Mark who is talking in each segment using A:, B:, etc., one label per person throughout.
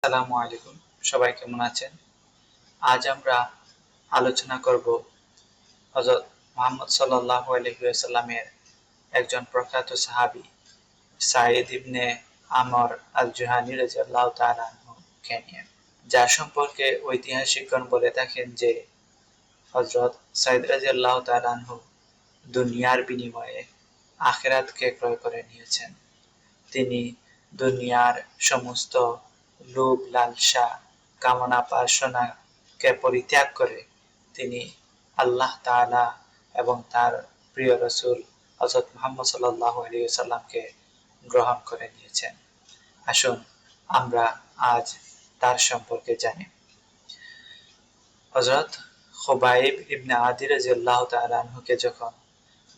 A: আসসালামু আলাইকুম। সবাই কেমন আছেন? আজ আমরা আলোচনা করব হযরত মুহাম্মদ সাল্লাল্লাহু আলাইহি ওয়াসাল্লামের একজন প্রখ্যাত সাহাবী সাঈদ ইবনে আমর আল-জুহানী রাদিয়াল্লাহু তাআলা আনহু-কে নিয়ে, যার সম্পর্কে ঐতিহাসিকগণ বলে থাকেন যে হযরত সাঈদ রাদিয়াল্লাহু তাআলা আনহু দুনিয়ার বিনিময়ে আখিরাতকে ক্রয় করে নিয়েছেন। তিনি দুনিয়ার সমস্ত লোভ লালসা কামনা বাসনাকে পরিত্যাগ করে তিনি আল্লাহ তাআলা এবং তার প্রিয় রাসূল হযরত মুহাম্মদ সাল্লাল্লাহু আলাইহি ওয়াসাল্লামকে গ্রহণ করে নিয়েছেন। আসুন আমরা আজ তার সম্পর্কে জানি। হযরত খুবাইব ইবনে আদি রাদিয়াল্লাহু তাআলা আনহুকে যখন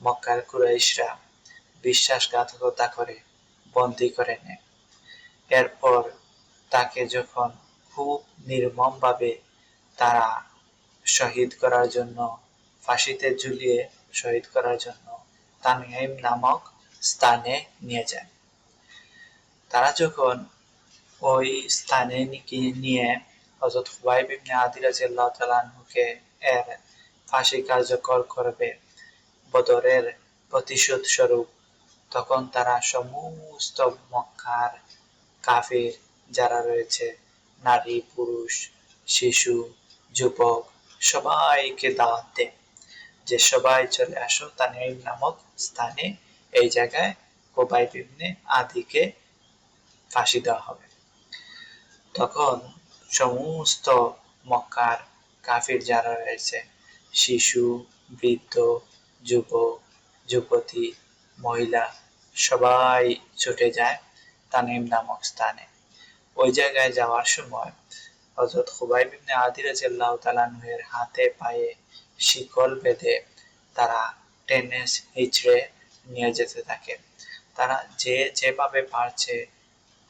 A: মক্কার কুরাইশরা বিশ্বাসঘাতকতা করে বন্দী করে নেয়, এরপর তাকে যখন খুব নির্মমভাবে তারা শহীদ করার জন্য ফাঁসিতে ঝুলিয়ে শহীদ করার জন্য তানঈম নামক স্থানে নিয়ে যায়। তারা যখন ওই স্থানে নিয়ে হযরত খুবাইব ইবনে আদি রাদিয়াল্লাহু তাআলা আনহুকে এর ফাঁসি কার্যকর করবে বদরের প্রতিশোধ স্বরূপ, তখন তারা সমস্ত মক্কার কাফির যারা রয়েছে, নারী পুরুষ শিশু যুবক সবাইকে দাওয়াত দেয় যে সবাই চলে আসো তানঈম নামক স্থানে, এই জায়গায় খুবাইব ইবনে আদিকে ফাঁসি দেওয়া হবে। তখন সমস্ত মক্কার কাফির যারা রয়েছে, শিশু বৃদ্ধ যুবক যুবতী মহিলা সবাই ছুটে যায় তানঈম নামক স্থানে। ওই জায়গায় যাওয়ার সময় হযরত খুবাইব ইবনে আদি রাদিয়াল্লাহু তাআলা আনহু-এর হাতে পায়ে শিকল বেঁধে তারা টেনে হিঁচড়ে নিয়ে যেতে থাকে। তারা যে যেভাবে পারছে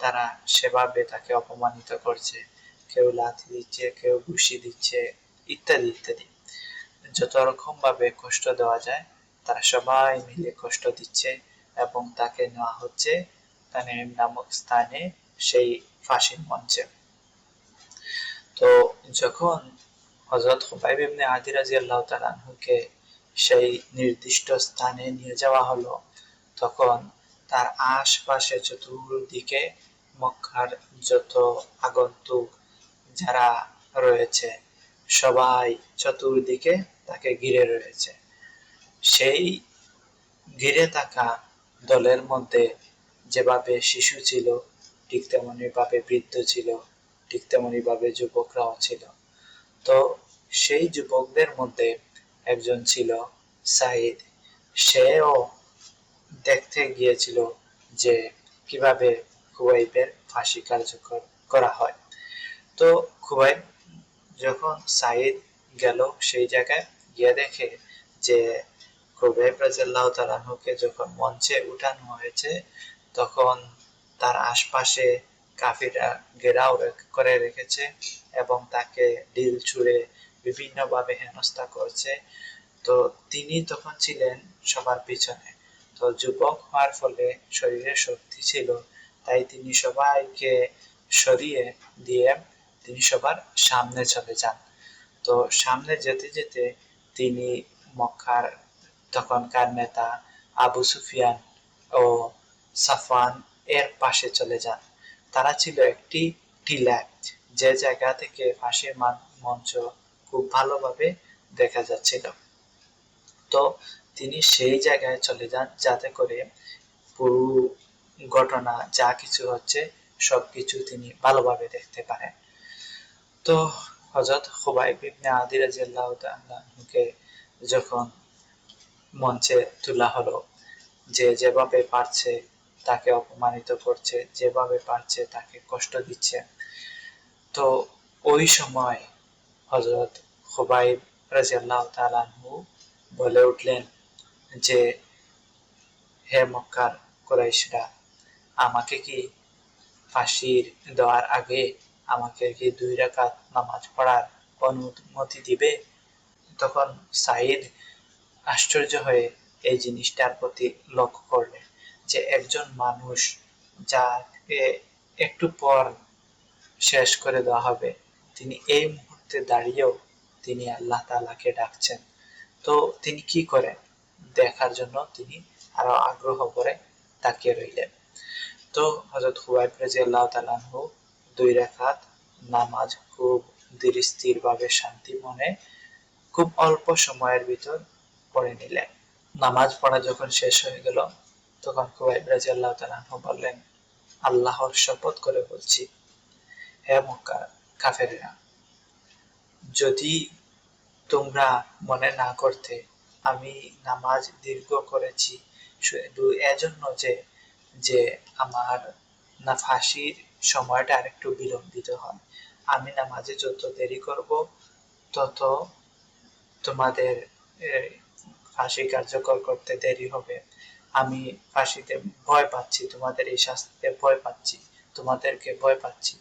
A: তারা সেভাবে তাকে অপমানিত করছে, কেউ লাথি দিচ্ছে, কেউ ঘুষি দিচ্ছে ইত্যাদি ইত্যাদি। যত রকম ভাবে কষ্ট দেওয়া যায় তারা সবাই মিলে কষ্ট দিচ্ছে এবং তাকে নেওয়া হচ্ছে তানঈম নামক স্থানে, সেই ফাঁসির মঞ্চে। তো যখন হযরত খুবাইব ইবনে আদি রাদিয়াল্লাহু তাআলা আনহুকে সেই নির্দিষ্ট স্থানে নিয়ে যাওয়া হলো, তখন তার আশপাশে চতুর্দিকে মক্কার যত আগন্তুক যারা রয়েছে সবাই চতুর্দিকে তাকে ঘিরে রয়েছে। সেই ঘিরে থাকা দলের মধ্যে যেভাবে শিশু ছিল, ঠিক তেমনি ভাবে বৃদ্ধ ছিল, ঠিক তেমনি ভাবে যুবকরাও ছিল। তো সেই যুবকদের মধ্যে একজন ছিল সাঈদ। সেও দেখতে গিয়েছিল যে কিভাবে খুবাইবের ফাঁসি কার্যকর করা হয়। তো খুবাইব যখন সাঈদ গেল সেই জায়গায়, গিয়ে দেখে যে খুবাইব রাদিয়াল্লাহু তাআলা আনহুকে যখন মঞ্চে উঠানো হয়েছে তখন তার আশপাশে কাফিররা ঘেরাও করে রেখেছে এবং তাকে ঢিল ছুঁড়ে বিভিন্নভাবে হেনস্থা করছে। তো তিনি তখন ছিলেন সবার পিছনে। তো যুবক হওয়ার ফলে শরীরে শক্তি ছিল, তাই তিনি সবাইকে সরিয়ে দিয়ে তিনি সবার সামনে চলে যান। তো সামনে যেতে যেতে তিনি মক্কার তখনকার নেতা আবু সুফিয়ান ও সাফওয়ান এর পাশে চলে যান। তারা ছিল একটি টিলা, যে জায়গা থেকে ফাঁসির মঞ্চ খুব ভালোভাবে দেখা যাচ্ছিল। তো তিনি সেই জায়গায় চলে যান যাতে করে পুরো ঘটনা যা কিছু হচ্ছে সবকিছু তিনি ভালোভাবে দেখতে পারেন। তো হযরত খুবাইব ইবনে আদি রাদিয়াল্লাহু তাআলা আনহুকে যখন মঞ্চে তোলা হলো, যে যেভাবে পারছে তাকে অপমানিত করছে, যেভাবে পারছে তাকে কষ্ট দিচ্ছে। তো ওই সময় হযরত খুবাইব রাদিয়াল্লাহু তাআলা আনহু বলে উঠলেন যে হে মক্কার কুরাইশরা, আমাকে কি ফাঁসির দেওয়ার আগে আমাকে কি 2 রাকাত নামাজ পড়ার অনুমতি দিবে? তখন সাঈদ আশ্চর্য হয়ে এই জিনিসটার প্রতি লক্ষ্য করলেন যে একজন মানুষ যাকে একটু পর শেষ করে দেওয়া হবে, তিনি এই মুহূর্তে দাঁড়িয়েও তিনি আল্লাহ তাআলাকে ডাকছেন। তো তিনি কি করেন দেখার জন্য তিনি আরো আগ্রহ করে তাকিয়ে রইলেন। তো হযরত খুবাইব রাদিয়াল্লাহু তাআলা আনহু 2 রাকাত নামাজ খুব ধীর স্থির ভাবে শান্তি মনে খুব অল্প সময়ের ভিতর পড়ে নিলেন। নামাজ পড়া যখন শেষ হয়ে গেল, তখন খুবাইব রাদিয়াল্লাহু তাআলা আনহু বললেন, আল্লাহর শপথ করে বলছি, হে মক্কার কাফেররা, যদি তোমরা মনে না করতে, আমি নামাজ দীর্ঘ করেছি শুধু এজন্য যে যে আমার না ফাঁসির সময়টা আরেকটু বিলম্বিত হয়। আমি নামাজে যত দেরি করব তত তোমাদের ফাঁসি কার্যকর করতে দেরি হবে। আমি ফাঁসিতে ভয় পাচ্ছি, তোমাদের এই শাস্তিতে ভয় পাচ্ছি, তোমাদেরকে ভয় পাচ্ছি।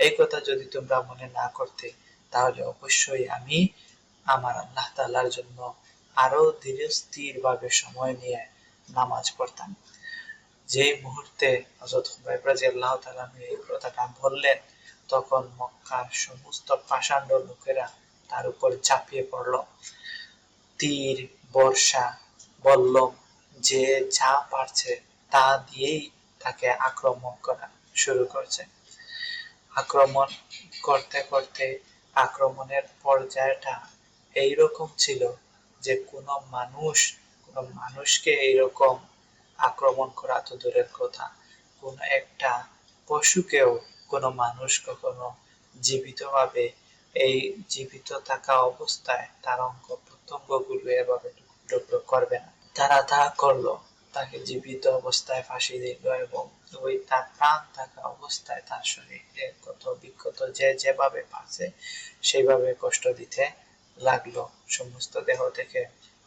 A: এই কথা যদি তোমরা মনে না করতে, তাহলে অবশ্যই আমি আমার আল্লাহ তাআলার জন্য আরো ধীর স্থির ভাবে সময় নিয়ে নামাজ পড়তাম। যে মুহূর্তে হযরত খুবাইব রাদিয়াল্লাহু তাআলা এই কথাটা বললেন, তখন মক্কার সমস্ত পাষাণ্ড লোকেরা তার উপর ঝাঁপিয়ে পড়ল। তীর, বর্শা, বল্লম, যে যা পারছে তা দিয়েই তাকে আক্রমণ করা শুরু করছে। আক্রমণ করতে করতে আক্রমণের পর্যায়টা এইরকম ছিল যে কোনো মানুষকে এইরকম আক্রমণ করা তো দূরের কথা, কোন একটা পশুকেও কোনো মানুষ কখনো জীবিতভাবে এই জীবিত থাকা অবস্থায় তার অঙ্গ প্রত্যঙ্গ গুলো এভাবে টুকরো করবে না। তারা তা করলো, তাকে জীবিত অবস্থায় ফাঁসি দিল এবং ওই তার প্রাণ থাকা অবস্থায় তার শরীরে ক্ষত বিক্ষত যে যেভাবে পারছে সেইভাবে কষ্ট দিতে লাগলো। সমস্ত দেহ থেকে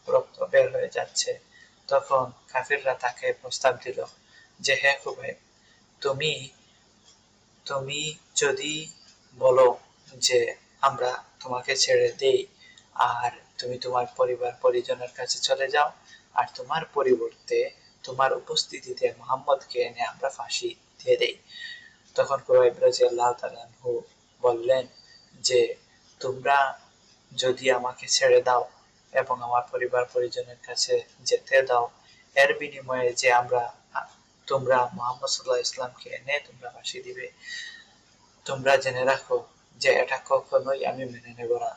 A: রক্ত বের হয়ে যাচ্ছে। তখন কাফিররা তাকে প্রস্তাব দিল যে, হে খুবাইব, তুমি তুমি যদি বলো যে আমরা তোমাকে ছেড়ে দেই আর তুমি তোমার পরিবার পরিজনের কাছে চলে যাও, আর তোমার পরিবর্তে তোমার উপস্থিতিতে মুহাম্মদকে এনে আমরা ফাঁসি দিয়ে দেই। তখন খুবাইব রাদিয়াল্লাহু তাআলা আনহু বললেন যে, তোমরা যদি আমাকে ছেড়ে দাও এবং আমার পরিবার পরিজনের কাছে যেতে দাও, এর বিনিময়ে যে তোমরা মুহাম্মদ সাল্লাল্লাহু আলাইহি ওয়াসাল্লামকে এনে তোমরা ফাঁসি দিবে, তোমরা জেনে রাখো যে এটা কখনোই আমি মেনে নেব না।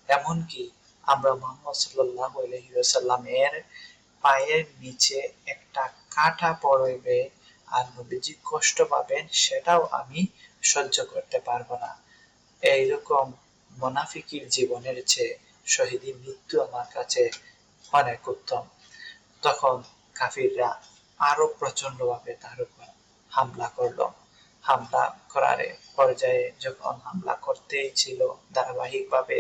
A: এমনকি আমরা মুহাম্মদ সাল্লাল্লাহু আলাইহি ওয়াসাল্লামের পায়ের নিচে একটা কাঁটা পড়বে আর নবীজি কষ্ট পাবেন, সেটাও আমি সহ্য করতে পারবো না। এইরকম মুনাফিকের জীবনের চেয়ে শহীদি মৃত্যু আমার কাছে অনেক উত্তম। তখন কাফিররা আরো প্রচন্ড ভাবে তার উপর হামলা করলো। হামলা করার পর্যায়ে যখন হামলা করতেই ছিল ধারাবাহিক ভাবে,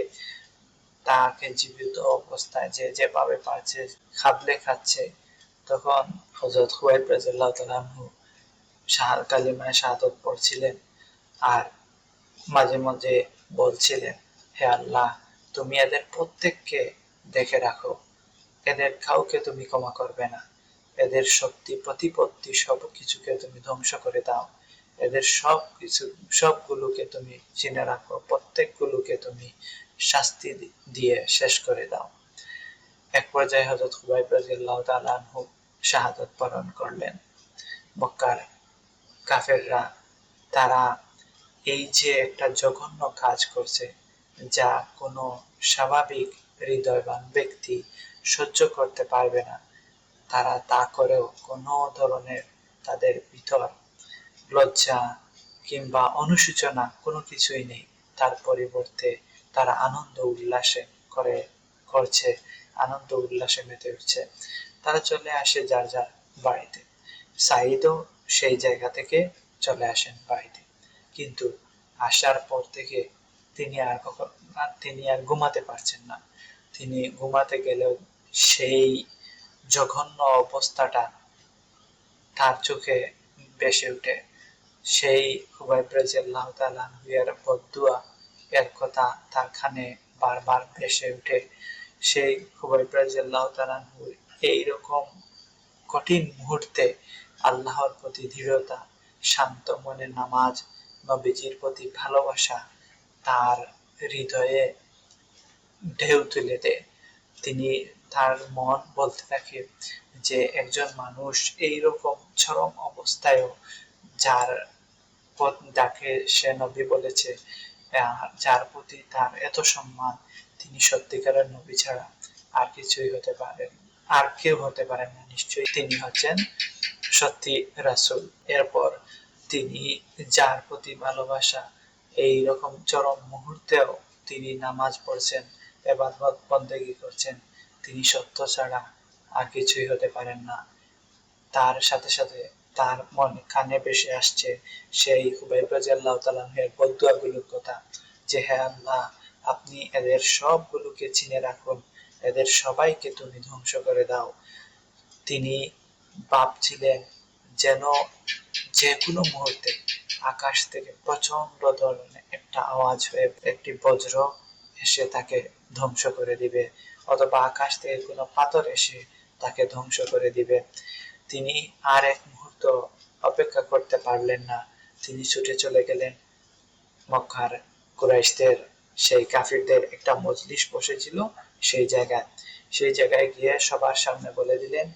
A: তাকে জীবিত অবস্থায় যে যেভাবে পারছে খাবলে খাচ্ছে, তখন হযরত খুবাইব রাদিয়াল্লাহু তাআলা আনহু কালিমায়ে শাহাদাত পড়ছিলেন আর মাঝে মাঝে বলছিলেন, হে আল্লাহ, তুমি এদের প্রত্যেককে দেখে রাখো, এদের কাউকে তুমি ক্ষমা করবে না, এদের শক্তি প্রতিপত্তি সবকিছুকে তুমি ধ্বংস করে দাও, এদের সবগুলোকে তুমি চিনে রাখো, প্রত্যেকগুলোকে তুমি শাস্তি দিয়ে শেষ করে দাও। এক পর্যায়ে হযরত খুবাইব রাদিয়াল্লাহু তাআলা আনহু শাহাদাত বরণ করলেন। মক্কার কাফেররা তারা এই যে একটা জঘন্য কাজ করছে, যা কোনো স্বাভাবিক হৃদয়বান ব্যক্তি সহ্য করতে পারবে না, তারা তা করেও কোনো ধরনের তাদের ভিতর লজ্জা কিংবা অনুশোচনা কোনো কিছুই নেই। তার পরিবর্তে তারা আনন্দ উল্লাসে করছে, আনন্দ উল্লাসে মেতে উঠছে। তারা চলে আসে যার যার বাড়িতে। সাঈদও সেই জায়গা থেকে চলে আসেন বাড়িতে, কিন্তু আসার পর থেকে তিনি আর ঘুমাতে পারছেন না। তিনি ঘুমাতে গেলেও সেই জঘন্য অবস্থাটা তার চোখে ভেসে ওঠে। সেই খুবাইব রাদিয়াল্লাহু তাআলা আনহু এর বদদুয়া এর কথা তার কানে বারবার ভেসে ওঠে। সেই খুবাইব রাদিয়াল্লাহু তাআলা আনহু এইরকম কঠিন মুহূর্তে আল্লাহর প্রতি দৃঢ়তা, শান্ত মনে নামাজ নবীজির প্রতি ভালোবাসা তার হৃদয়ে ঢেউ তুলে দেয়। তিনি তার মন বলতে থাকে যে একজন মানুষ এইরকম চরম অবস্থায়ও যার যাকে সে নবী বলেছে, যার প্রতি তার এত সম্মান, তিনি সত্যিকারের নবী ছাড়া আর কিছুই হতে পারেন, আর কেউ হতে পারেন না, নিশ্চয়ই তিনি হচ্ছেন সত্যি রাসূল। এরপর তিনি যার প্রতি ভালোবাসা, এই রকম চরম মুহূর্তেও তিনি নামাজ পড়ছেন, ইবাদত বন্দেগী করছেন, তিনি সত্য ছাড়া আর কিছুই হতে পারেন না। তার সাথে সাথে তার মনে কানে ভেসে আসছে সেই হুবাইব রাদিয়াল্লাহু তাআলা এর বদদুয়াগুলোর কথা, যে হে আল্লাহ, আপনি এদের সবগুলোকে চিনে রাখুন, এদের সবাইকে তুমি ধ্বংস করে দাও। তিনি ভাবছিলেন যেন যে কোনো মুহূর্তে আকাশ থেকে প্রচন্ড ধরনের একটা আওয়াজ হয়ে একটি বজ্র এসে তাকে ধ্বংস করে দিবে, অথবা আকাশ থেকে কোনো পাথর এসে তাকে ধ্বংস করে দিবে। তিনি আর এক মুহূর্ত অপেক্ষা করতে পারলেন না। তিনি ছুটে চলে গেলেন মক্কার কুরাইশদের, সেই কাফিরদের একটা মজলিস বসেছিল সেই জায়গায় গিয়ে সবার সামনে বলে দিলেন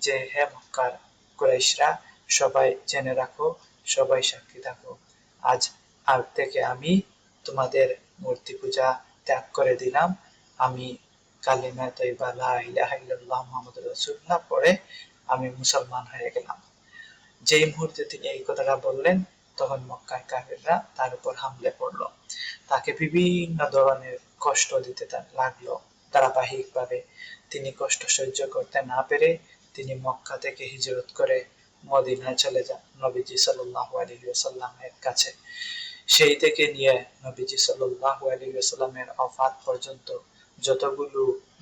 A: যে হে মক্কার কুরাইশরা, সবাই জেনে রাখো, সবাই সাক্ষী থাকো, আজ থেকে আমি তোমাদের মূর্তি পূজা ত্যাগ করে দিলাম। আমি কালিমা তয়্যিবা লা ইলাহা ইল্লাল্লাহ মুহাম্মাদুর রাসূলুল্লাহ পড়ে আমি মুসলমান হয়ে গেলাম। যেই মুহূর্তে তিনি এই কথাটা বললেন, তখন মক্কার কাফিররা তার উপর হামলে পড়লো, তাকে বিভিন্ন ধরনের কষ্ট দিতে লাগলো ধারাবাহিকভাবে। তিনি কষ্ট সহ্য করতে না পেরে তিনি মক্কা থেকে হিজরত করে মদিনায় চলে যান নবীজি সাল্লাল্লাহু আলাইহি ওয়াসাল্লামের কাছে। সেই থেকে নিয়ে নবীজি সাল্লাল্লাহু আলাইহি ওয়াসাল্লামের ওফাত পর্যন্ত যতগুলো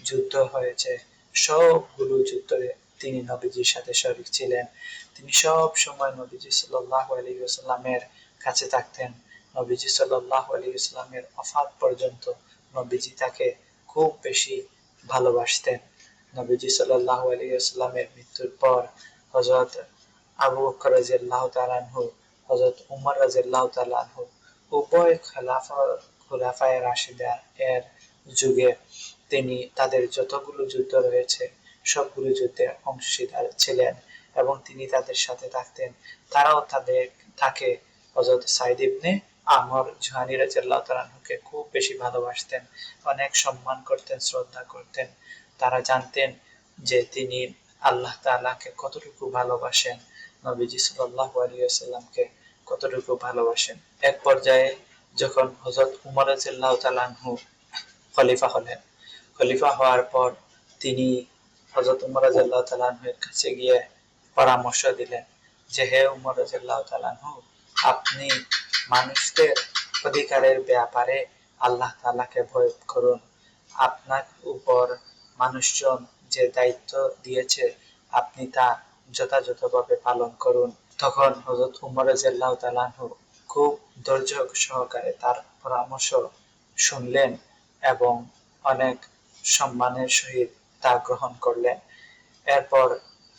A: যুদ্ধ হয়েছে, সবগুলো যুদ্ধে তিনি নবীজির সাথে শরীক ছিলেন। তিনি সব সময় নবীজি সাল্লাল্লাহু আলাইহি ওয়াসাল্লামের কাছে থাকতেন। নবীজি সাল্লাল্লাহু আলাইহি ওয়াসাল্লামের ওফাত পর্যন্ত নবীজি তাকে খুব বেশি ভালোবাসতেন। নবীজি সাল্লাল্লাহু আলাইহি ওয়াসাল্লামের মৃত্যুর পর হযরত আবু বকর রাদিয়াল্লাহু তাআলা আনহু, হযরত উমর রাদিয়াল্লাহু তাআলা আনহু উভয় খোলাফায়ে রাশিদা এর যুগে তিনি তাদের যতগুলো যুদ্ধ রয়েছে সবগুলো যুদ্ধে অংশীদার ছিলেন এবং তিনি তাদের সাথে থাকতেন। তারাও তাকে হযরত সাইদ ইবনে আমর জুহানী রাদিয়াল্লাহু তাআলা আনহুকে খুব বেশি ভালোবাসতেন, অনেক সম্মান করতেন, শ্রদ্ধা করতেন। তারা জানতেন যে তিনি আল্লাহ তাআলাকে কতটুকু ভালোবাসেন, নবীজি সাল্লাল্লাহু আলাইহি ওয়াসাল্লামকে কতটুকু ভালোবাসেন। এক পর্যায়ে যখন হযরত উমর রাদিয়াল্লাহু তাআলা আনহু খলিফা হলেন, খলিফা হওয়ার পর তিনি হযরত উমর রাদিয়াল্লাহু তাআলা আনহুর কাছে গিয়ে পরামর্শ দিলেন যে হে উমর রাদিয়াল্লাহু তাআলা আনহু, আপনি মানুষদের অধিকারের ব্যাপারে আল্লাহ তাআলাকে ভয় করুন। আপনার উপর মানুষজন যে দায়িত্ব দিয়েছে আপনি তা যথাযথভাবে পালন করুন। তখন হযরত উমর রাদিয়াল্লাহু তাআলা আনহু খুব ধৈর্য সহকারে তার পরামর্শ শুনলেন এবং অনেক সম্মানের সহিত তা গ্রহণ করলেন। এরপর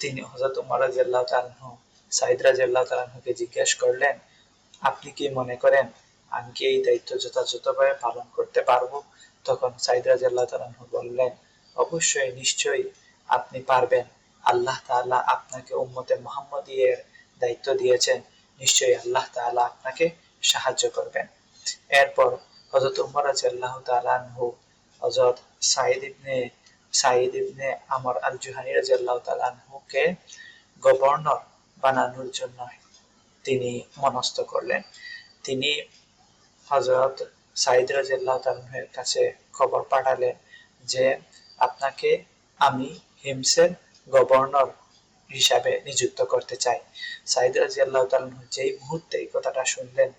A: তিনি হযরত উমর রাদিয়াল্লাহু তাআলা আনহু সাইদ রাদিয়াল্লাহু তাআলা আনহুকে জিজ্ঞেস করলেন, আপনি কি মনে করেন আমি কি এই দায়িত্ব যথাযথভাবে পালন করতে পারবো? তখন সাইদ রাদিয়াল্লাহু তাআলা আনহু বললেন, অবশ্যই, নিশ্চয়ই আপনি পারবেন। আল্লাহ তাআলা আপনাকে উম্মতে মুহাম্মাদিয়ের দায়িত্ব দিয়েছেন, নিশ্চয়ই আল্লাহ তাআলা আপনাকে সাহায্য করবেন। এরপর হযরত উমর রাদিয়াল্লাহু তাআলা আনহু হযরত সাইদ ইবনে আমর আল জুহানী রাদিয়াল্লাহু তাআলা আনহুকে গভর্নর বানানোর জন্য তিনি মনস্থ করলেন। তিনি হযরত সাইদ রাদিয়াল্লাহু তাআলার কাছে খবর পাঠালেন যে আপনাকে আমি হিমসের গভর্নর হিসাবে নিযুক্ত করতে চাই। সাইদ রাদিয়াল্লাহু তাআলা যেই মুহূর্তে এই কথাটা শুনলেন,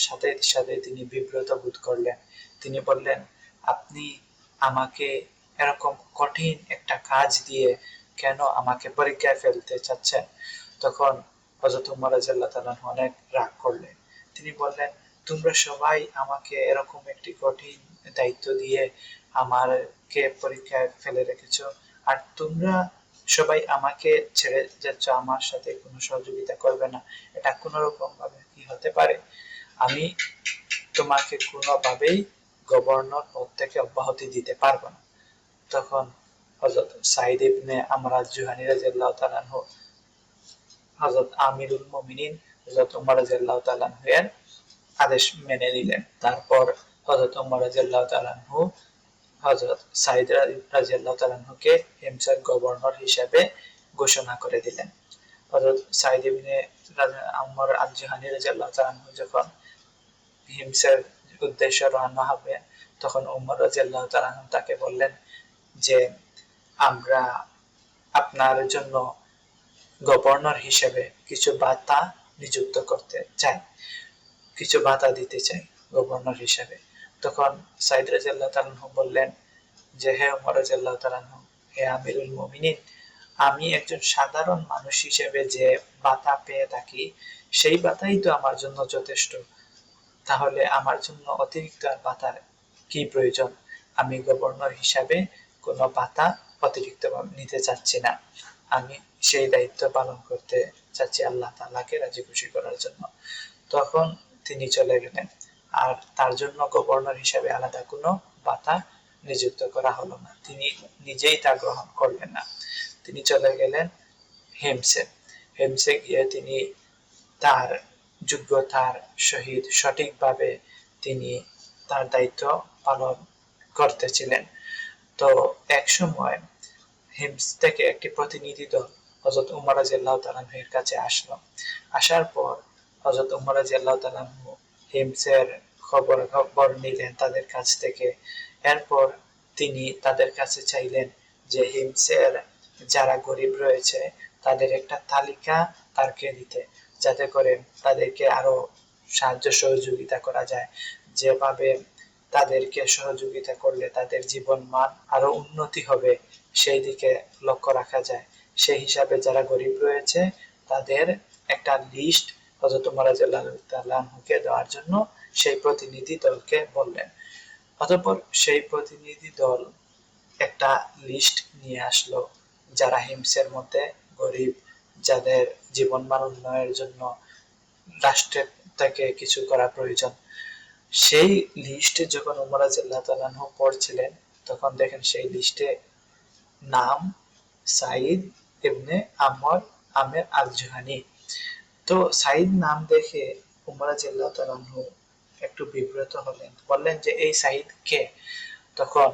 A: সাথে সাথে তিনি বিব্রত বোধ করলেন। তিনি বললেন, আপনি আমাকে এরকম কঠিন একটা কাজ দিয়ে কেন আমাকে পরীক্ষায় ফেলতে চাচ্ছেন? তখন হযরত উমর রাদিয়াল্লাহু তাআলা অনেক রাগ করলেন। তিনি বললেন, তোমরা সবাই আমাকে এরকম একটি কঠিন দায়িত্ব দিয়ে আমাকে পরীক্ষায় ফেলে রেখেছো, আর তোমরা সবাই আমাকে ছেড়ে যাচ্ছ, আমার সাথে কোনো সহযোগিতা করবে না, এটা কোনো রকম ভাবে কি হতে পারে? আমি তোমাকে কোনোভাবেই গভর্নর পদ থেকে অব্যাহতি দিতে পারবো না। তখন হযরত সাঈদ ইবনে আমর আল-জুহানী রাদিয়াল্লাহু তাআলা আনহু হযরত আমিরুল মুমিনিন হযরত ওমর রাদিয়াল্লাহু তাআলা আনহু এর আদেশ মেনে নিলেন। তারপর হযরত ওমর রাদিয়াল্লাহু তাআলা আনহু হযরত সাঈদ রাদিয়াল্লাহু তাআলা আনহুকে হিমসের গভর্নর হিসেবে ঘোষণা করে দিলেন। হযরত সাঈদ ইবনে আমর আল-জুহানী রাদিয়াল্লাহু তাআলা আনহু যখন হিমসের উদ্দেশ্যে রওনা হবে, তখন ওমর রাদিয়াল্লাহু তাআলা আনহু তাকে বললেন যে আমরা আপনার জন্য গভর্নর হিসেবে কিছু ভাতা নিযুক্ত করতে চাই, কিছু ভাতা দিতে চাই গভর্নর হিসেবে। তখন সাঈদ রাদিয়াল্লাহু তাআলা আনহু বললেন যে হে ওমর রাদিয়াল্লাহু তাআলা আনহু, হে আমিরুল মুমিনিন, আমি একজন সাধারণ মানুষ হিসেবে যে ভাতা পেয়ে থাকি সেই ভাতাই তো আমার জন্য যথেষ্ট। তাহলে আমার জন্য অতিরিক্ত আর ভাতার কি প্রয়োজন? আমি গভর্নর হিসাবে কোনো ভাতা অতিরিক্ত নিতে চাচ্ছি না। আমি সেই দায়িত্ব পালন করতে চাচ্ছি আল্লাহ তাআলাকে রাজি খুশি করার জন্য। তখন তিনি চলে গেলেন, আর তার জন্য গভর্নর হিসাবে আলাদা কোনো ভাতা নিযুক্ত করা হলো না। তিনি নিজেই তা গ্রহণ করলেন না। তিনি চলে গেলেন হিমসে। হিমসে গিয়ে তিনি তার যোগ্যতার সহিত সঠিকভাবে তিনি তার দায়িত্ব পালন করতেছিলেন। তো এক সময় হিমস থেকে একটি প্রতিনিধি দল হযরত ওমর রাদিয়াল্লাহু তাআলা এর কাছে আসলো। আসার পর হযরত ওমর রাদিয়াল্লাহু তাআলা হিমসের খবর নিলেন তাদের কাছ থেকে। এরপর তিনি তাদের কাছে চাইলেন যে হিমসের যারা গরিব রয়েছে তাদের একটা তালিকা তারকে দিতে, যাতে করে তাদেরকে আরো সাহায্য সহযোগিতা করা যায়, যেভাবে তাদেরকে সহযোগিতা করলে তাদের জীবন মান আরো উন্নতি হবে সেই দিকে লক্ষ্য রাখা যায়। সেই হিসাবে যারা গরিব রয়েছে তাদের একটা লিস্ট হযরত ওমর রাদিয়াল্লাহু তাআলা আনহুকে দেওয়ার জন্য সেই প্রতিনিধি দলকে বললেন। অতঃপর সেই প্রতিনিধি দল একটা লিস্ট নিয়ে আসলো যারা হিমসের মধ্যে গরিব, যাদের জীবন মান উন্নয়নের জন্য রাষ্ট্রের থেকে কিছু করা প্রয়োজন। সেই লিস্টে যখন ওমর রাদিয়াল্লাহু তাআলা আনহু পড়ছিলেন, তখন দেখেন সেই লিস্টে নাম সাঈদ ইবনে আমের আল-জুহানী। তো সাঈদ নাম দেখে ওমর রাদিয়াল্লাহু তাআলা আনহু একটু বিব্রত হলেন, বললেন যে এই সাঈদ কে? তখন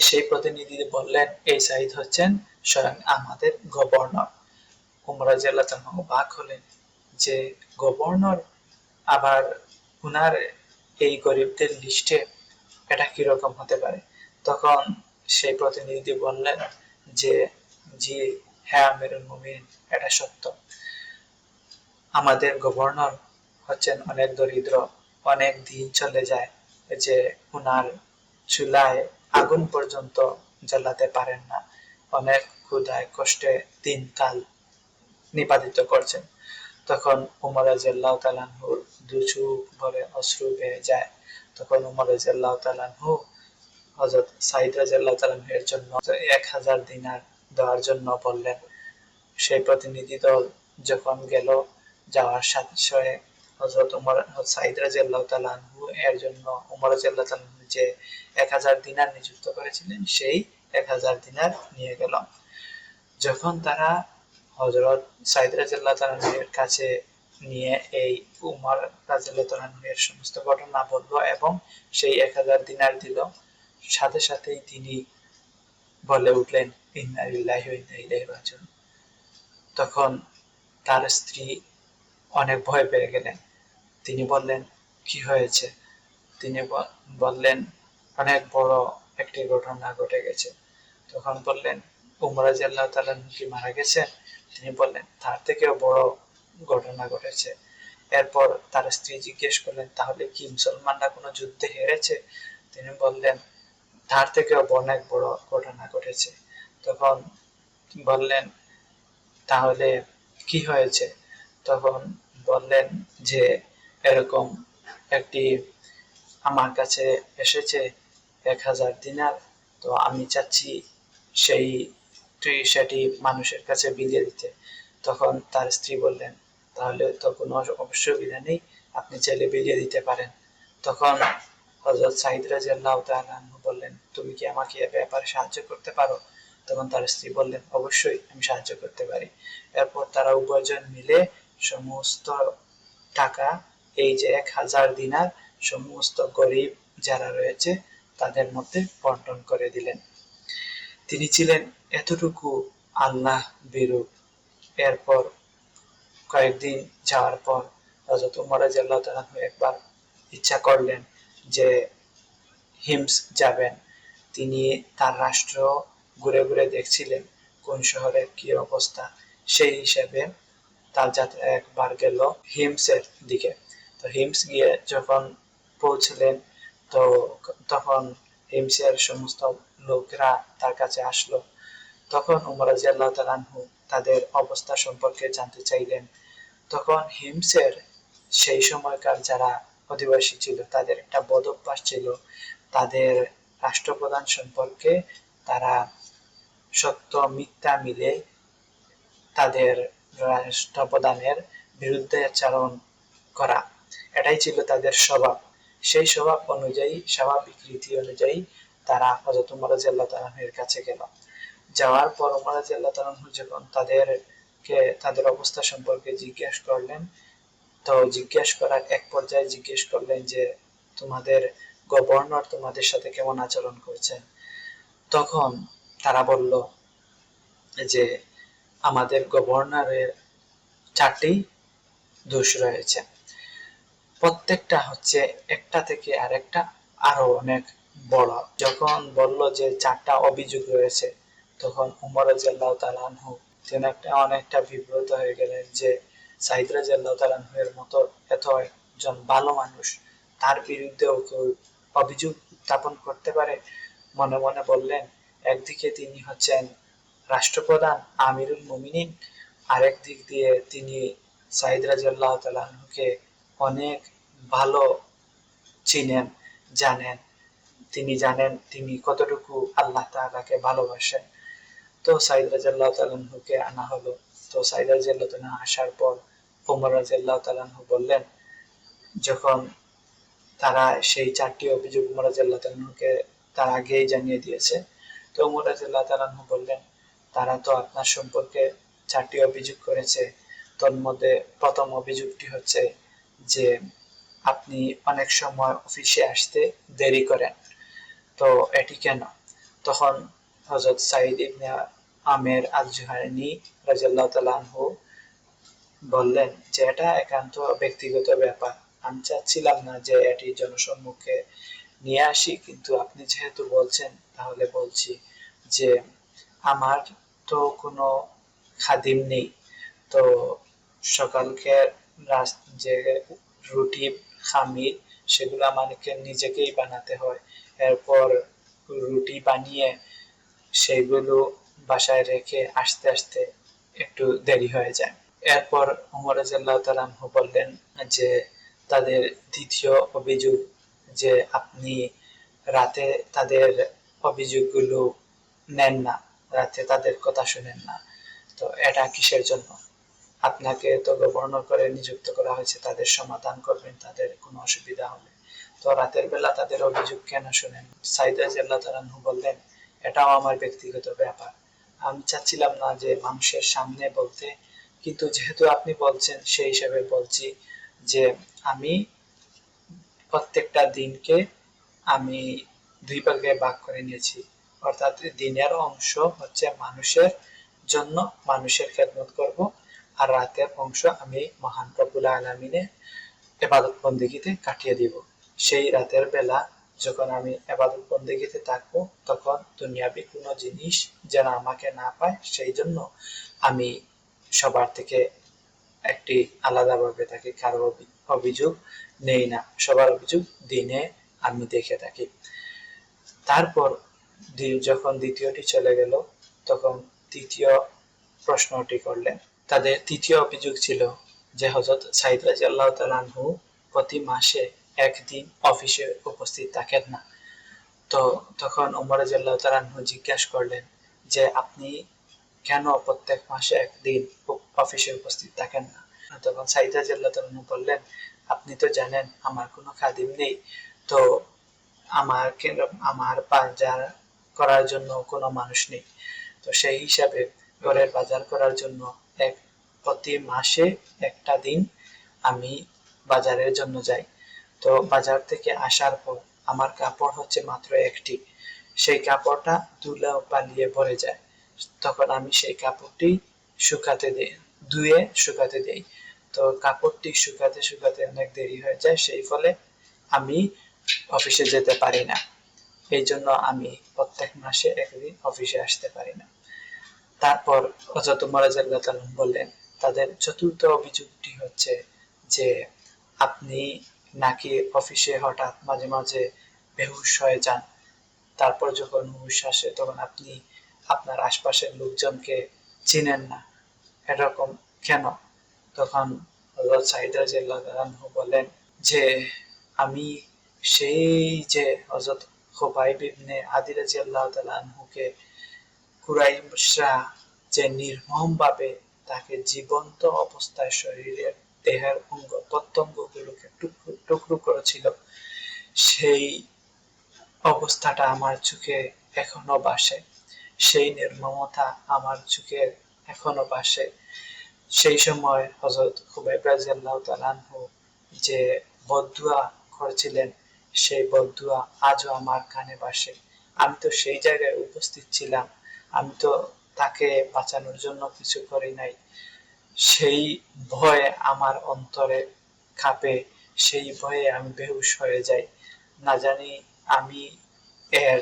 A: সেই প্রতিনিধি বললেন এই সাঈদ হচ্ছেন স্বয়ং আমাদের গভর্নর। ওমর রাদিয়াল্লাহু তাআলা অবাক হলেন যে গভর্নর আবার উনার এই গরিবদের লিস্টে, এটা কিরকম হতে পারে? তখন সেই প্রতিনিধি বললেন যে জি হ্যাঁ আমিরুল মুমিনিন, এটা সত্য। আমাদের গভর্নর হচ্ছেন অনেক দরিদ্র, অনেক দিন চলে যায় যে উনার চুলায় আগুন পর্যন্ত জ্বালাতে পারেন না, অনেক ক্ষুধায় কষ্টে দিনকাল নিপাতিত করছেন। তখন ওমর রাদিয়াল্লাহু তাআলা আনহুর দু চোখ ভরে অশ্রু বেয়ে যায়। তখন ওমর রাদিয়াল্লাহু তাআলা আনহু হযরত সাঈদ রাদিয়াল্লাহু তাআলা এর জন্য 1000 দিনার দেওয়ার জন্য বললেন। সেই প্রতিনিধি দল যখন গেল, যাওয়ার সাথে সাথে হযরত সাঈদ রাদিয়াল্লাহু তাআলা আনহু এর জন্য ওমর রাদিয়াল্লাহু তাআলা আনহু যে 1000 দিনার নিযুক্ত করেছিলেন সেই 1000 দিনার নিয়ে গেল। যখন তারা হযরত সাঈদ রাদিয়াল্লাহু তাআলা এর কাছে নিয়ে এই উমর রাদিয়াল্লাহু তাআলা এর সমস্ত ঘটনা বলল এবং সেই 1000 দিনার দিল, সাথে সাথেই তিনি বলে উঠলেন ইন্না লিল্লাহি ওয়া ইন্না ইলাইহি রাজিউন। তখন তার স্ত্রী অনেক ভয় পেয়ে গেলেন। তিনি বললেন কি হয়েছে? তিনি বললেন অনেক বড় একটি ঘটনা ঘটে গেছে। তখন বললেন উমর রাদিয়াল্লাহু তাআলা কি মারা গেছেন? তিনি বললেন তার থেকেও বড় ঘটনা ঘটেছে। এরপর তার স্ত্রী জিজ্ঞেস করলেন তাহলে কি মুসলমানরা কোনো যুদ্ধে হেরেছে? তিনি বললেন তার থেকেও অনেক বড় ঘটনা ঘটেছে। তখন বললেন তাহলে কি হয়েছে? তখন বললেন যে এরকম একটি আমার কাছে এসেছে 1000 দিনার, তো আমি চাচ্ছি সেটি মানুষের কাছে বিলিয়ে দিতে। তখন তার স্ত্রী বললেন তাহলে তো কোনো অসুবিধা নেই, আপনি চাইলে বিলিয়ে দিতে পারেন। তখন হযরত সাঈদ রাদিয়াল্লাহু তাআলা আনহু বললেন, তুমি কি আমাকে এ ব্যাপারে সাহায্য করতে পারো? তখন তার স্ত্রী বললেন, অবশ্যই আমি সাহায্য করতে পারি। এরপর তারা উভয়জন মিলে সমস্ত টাকা, এই যে 1000 দিনার, সমস্ত গরিব যারা রয়েছে তাদের মধ্যে বন্টন করে দিলেন। তিনি ছিলেন এতটুকু আল্লাহ ভীরু। এরপর কয়েকদিন যাওয়ার পর হযরত উমর রাদিয়াল্লাহু তাআলা একবার ইচ্ছা করলেন যে হিমস যাবেন। তিনি তার রাষ্ট্র ঘুরে ঘুরে দেখছিলেন কোন শহরের কি অবস্থা। সেই হিসেবে তার যাত্রা একবার গেল হিমসের দিকে। তো হিমস গিয়ে যখন পৌঁছলেন, তো তখন হিমসের সমস্ত লোকরা তার কাছে আসলো। তখন উমর রাদিয়াল্লাহু তাআলা আনহু তাদের অবস্থা সম্পর্কে জানতে চাইলেন। তখন হিমসের সেই সময়কার যারা অধিবাসী ছিল তাদের একটা বদ অভ্যাস ছিল, তাদের রাষ্ট্রপ্রধান সম্পর্কে তারা সত্য মিথ্যা মিলে তাদের রাষ্ট্রপ্রধানের বিরুদ্ধে আচরণ করা, এটাই ছিল তাদের স্বভাব। সেই স্বভাব অনুযায়ী, স্বাভাবিক রীতি অনুযায়ী তারা হযরত উমর রাদিয়াল্লাহু তাআলা এর কাছে গেল। যাওয়ার পর উমর রাদিয়াল্লাহু তাআলা যখন তাদেরকে তাদের অবস্থা সম্পর্কে জিজ্ঞেস করলেন, তো জিজ্ঞেস করার এক পর্যায়ে জিজ্ঞেস করলেন যে তোমাদের গভর্নর তোমাদের সাথে কেমন আচরণ করছেন? তখন তারা বলল যে আমাদের গভর্নরের 4টি দোষ রয়েছে, প্রত্যেকটা হচ্ছে একটা থেকে আরেকটা আরো অনেক বড়। যখন বলল যে 4টা অভিযোগ রয়েছে, তখন উমর রাদিয়াল্লাহু তাআলা আনহু তিনি অনেকটা বিব্রত হয়ে গেলেন যে সাঈদ রাদিয়াল্লাহু তাআলা আনহু এর মতো এত একজন ভালো মানুষ, তার বিরুদ্ধেও কেউ অভিযোগ উত্থাপন করতে পারে। মনে মনে বললেন, একদিকে তিনি হচ্ছেন রাষ্ট্রপ্রধান আমিরুল মুমিনিন, আরেক দিক দিয়ে তিনি সাঈদ রাদিয়াল্লাহু তাআলা আনহুকে অনেক ভালো চিনেন, জানেন। তিনি জানেন তিনি কতটুকু আল্লাহ তাআলাকে ভালোবাসেন। তো সাঈদ রাদিয়াল্লাহু তাআলা আনহুকে আনা হলো। তো সাঈদ রাদিয়াল্লাহু তাআলা আসার পর ওমর রাদিয়াল্লাহু তাআলা আনহু বললেন, যখন তারা সেই 4টি অভিযোগ ওমর রাদিয়াল্লাহু তাআলা আনহুকে তার আগেই জানিয়ে দিয়েছে, তো ওমর রাদিয়াল্লাহু তাআলা আনহু বললেন, তারা তো আপনার সম্পর্কে 4টি অভিযোগ করেছে। তোর মধ্যে প্রথম অভিযোগটি হচ্ছে যে আপনি অনেক সময় অফিসে আসতে দেরি করেন, তো এটি কেন? তখন হযরত সাঈদ ইবনে আমের আল-জুহানী রাদিয়াল্লাহু তাআলা আনহু বললেন যে এটা একান্ত ব্যক্তিগত ব্যাপার, আমি চাচ্ছিলাম না যে এটি জনসম্মুখে নিয়ে আসি, কিন্তু আপনি যেহেতু বলছেন তাহলে বলছি যে আমার তো কোনো খাদিম নেই। তো সকালকে যে রুটি খামির সেগুলো আমাকে নিজেকেই বানাতে হয়। এরপর রুটি বানিয়ে সেগুলো বাসায় রেখে আসতে আসতে একটু দেরি হয়ে যায়। এরপর ওমর রাদিয়াল্লাহু তাআলা আনহু বললেন যে তাদের দ্বিতীয় অভিযোগ যে আপনি রাতে তাদের অভিযোগগুলো নেন না, রাতে তাদের কথা শুনেন না। তো এটা কিসের জন্য? আপনাকে তো গভর্নর করে নিযুক্ত করা হয়েছে, তাদের সমাধান করবেন তাদের কোনো অসুবিধা হলে, তো রাতের বেলা তাদের অভিযোগ কেন শুনেন? সাঈদ রাদিয়াল্লাহু তাআলা আনহু বললেন, এটাও আমার ব্যক্তিগত ব্যাপার, আমি চাচ্ছিলাম না যে মানুষের সামনে বলতে, কিন্তু যেহেতু আপনি বলছেন সেই হিসেবে বলছি যে আমি প্রত্যেকটা দিনকে আমি 2 ভাগে ভাগ করে নিয়েছি। অর্থাৎ দিনের অংশ হচ্ছে মানুষের জন্য, মানুষের খেদমত করব, আর রাতের অংশ আমি মহান রব্বুল আলামিনের ইবাদত বন্দেগীতে কাটিয়ে দিব। সেই রাতের বেলা যখন আমি ইবাদত বন্দেগীতে থাকবো, তখন দুনিয়াবি কোনো জিনিস যেন আমাকে না পায়, সেই জন্য আমি সবার থেকে একটি আলাদাভাবে থাকি, কারো অভিযোগ নেই না, সবার অভিযোগ দিনে আমি দেখে থাকি। তারপর যখন দ্বিতীয়টি চলে গেল, তখন তৃতীয় প্রশ্নটি করলেন। তাদের তৃতীয় অভিযোগ ছিল যে হযরত সাঈদ রাদিয়াল্লাহু তাআলা আনহু প্রতি মাসে একদিন অফিসে উপস্থিত থাকেন না। তো তখন ওমর রাদিয়াল্লাহু তাআলা আনহু জিজ্ঞাসা করলেন যে আপনি কেন প্রত্যেক মাসে একদিন অফিসে উপস্থিত থাকেন না? তখন সাঈদ রাদিয়াল্লাহু তাআলা আনহু বললেন আপনি তো জানেন আমার কোনো খাদিম নেই, তো আমার বাজার করার জন্য কোনো মানুষ নেই। তো সেই হিসাবে ঘরের বাজার করার জন্য প্রতি মাসে একটা দিন আমি বাজারের জন্য যাই। তো বাজার থেকে আসার পর আমার কাপড় হচ্ছে মাত্র একটি, সেই কাপড়টা ধুলা পালিয়ে ভরে যায়। তখন আমি সেই কাপড়টি শুকাতে দিই, ধুয়ে শুকাতে দিই। তো কাপড়টি শুকাতে শুকাতে অনেক দেরি হয়ে যায়, সেই ফলে আমি অফিসে যেতে পারি না। এই জন্য আমি প্রত্যেক মাসে একদিন অফিসে আসতে পারি না। তারপর হযরত ওমর রাদিয়াল্লাহু তাআলা বললেন, তাদের চতুর্থ অভিযোগটি হচ্ছে যে আপনি নাকি অফিসে হঠাৎ মাঝে মাঝে বেহুশ হয়ে যান, তারপর যখন হুশ আসে তখন আপনি আপনার আশপাশের লোকজনকে চিনেন না, এরকম কেন? তখন হযরত সাঈদ রাদিয়াল্লাহু তাআলা আনহু বলেন যে আমি সেই যে হযরত খুবাইব ইবনে আদি রাদিয়াল্লাহু তাআলা আনহুকে কুরাইশরা যে নির্মমভাবে তাকে জীবন্ত অবস্থায় শরীরের দেহের অঙ্গ প্রত্যঙ্গগুলোকে টুকরো টুকরো করেছিল, সেই অবস্থাটা আমার চোখে এখনো ভাসে, সেই নির্মমতা আমার চোখে এখনো ভাসে। সেই সময় হযরত খুবাইব রাদিয়াল্লাহু তাআলা আনহু যে বদদুয়া করেছিলেন, সেই বদদুয়া আজও আমার কানে ভাসে। আমি তো সেই জায়গায় উপস্থিত ছিলাম, আমি তো তাকে বাঁচানোর জন্য কিছু করি নাই। সেই ভয়ে আমার অন্তরে কাঁপে, সেই ভয়ে আমি বেহুশ হয়ে যাই। না জানি আমি এর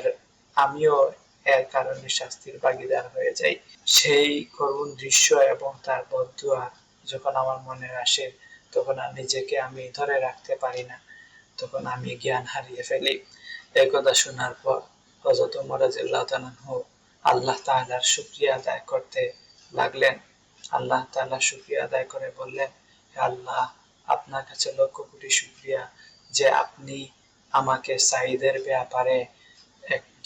A: আমিও এর কারণে শাস্তির ভাগীদার হয়ে যাই। সেই করুণ দৃশ্য এবং তার বদদুয়া যখন আমার মনে আসে, তখন নিজেকে আমি ধরে রাখতে পারি না, তখন আমি জ্ঞান হারিয়ে ফেলি। এই কথা শোনার পর হযরত ওমর রাদিয়াল্লাহু তাআলা আনহু আল্লাহ তাআলার শুকরিয়া আদায় করতে লাগলেন। আল্লাহ তাআলার শুকরিয়া আদায় করে বললেন, হে আল্লাহ, আপনার কাছে লক্ষ কোটি শুকরিয়া যে আপনি আমাকে সাঈদের ব্যাপারে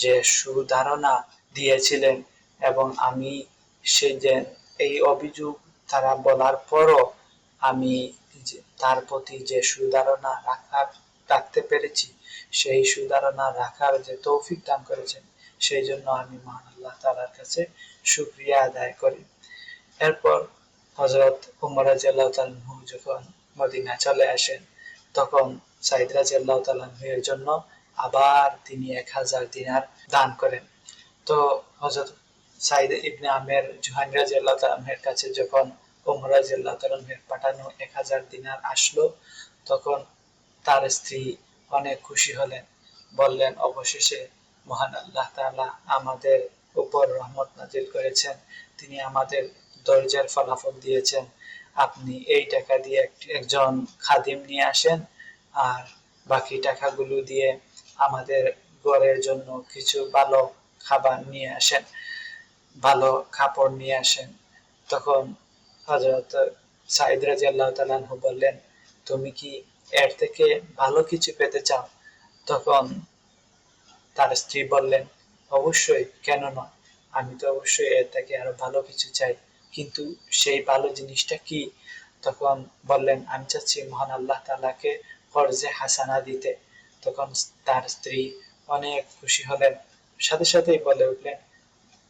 A: যে সুধারণা দিয়েছিলেন, এবং আমি সেই যে এই অভিযোগ তারা বলার পরও আমি তার প্রতি যে সুধারণা রাখতে পেরেছি, সেই সুধারণা রাখার যে তৌফিক দান করেছেন, সেই জন্য আমি মহান আল্লাহ তাআলার কাছে শুকরিয়া আদায় করি। এরপর হযরত ওমর রাদিয়াল্লাহু তাআলা আনহু যখন মদিনা চলে আসেন, তখন সাঈদ রাদিয়াল্লাহু তাআলা আনহু এর জন্য আবার তিনি 1000 দিনার দান করেন। তো হযরত সাঈদ ইবনে আমের জুহানী রাদিয়াল্লাহু তাআলা আনহুর কাছে যখন ওমর রাদিয়াল্লাহু তাআলা আনহুর পাঠানো 1000 দিনার আসলো, তখন তার স্ত্রী অনেক খুশি হলেন, বললেন, অবশেষে মহান আল্লাহ তাআলা আমাদের উপর রহমত নাজিল করেছেন, তিনি আমাদের ধৈর্যের ফলাফল দিয়েছেন। আপনি এই টাকা দিয়ে একজন খাদিম নিয়ে আসেন, আর বাকি টাকাগুলো দিয়ে আমাদের ঘরের জন্য কিছু ভালো খাবার নিয়ে আসেন, ভালো কাপড় নিয়ে আসেন। তখন হযরত সাঈদ রাদিয়াল্লাহু তাআলা আনহু বললেন, তুমি কি এর থেকে ভালো কিছু পেতে চাও? তখন তার স্ত্রী বললেন, অবশ্যই, কেন নয়, আমি তো অবশ্যই এর থেকে আরো ভালো কিছু চাই, কিন্তু সেই ভালো জিনিসটা কি? তখন বললেন, আমি চাচ্ছি মহান আল্লাহ তাআলাকে ফরজে হাসানা দিতে। তখন তার স্ত্রী অনেক খুশি হলেন, সাথে সাথেই বলে উঠলেন,